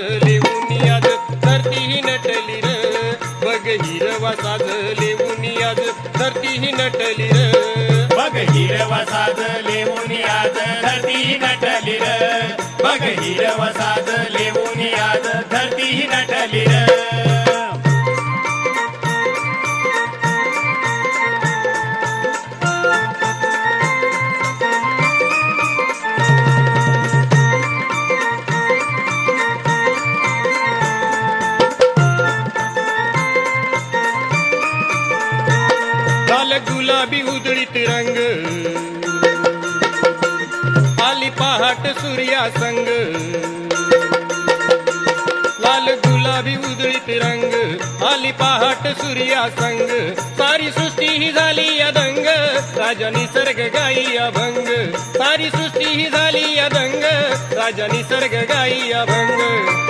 लेऊनी आज धरती ही नटली र, बघ हिरवा साजलेऊनी आज धरती ही नटली र, बघ हिरवा साजलेऊनी आज धरती ही नटली र, बघ हिरवा साजलेऊनी आज धरती ही नटली र. लाल गुलाबी उधळीत रंग, आली पहाट सूर्या संग. लाल गुलाबी उधळीत रंग, आली पहाट सूर्या संग. सारी सृष्टी ही झाली या दंग, राजा निसर्ग गाई अभंग. सारी सृष्टी ही झाली या दंग, राजा निसर्ग गाई अभंग.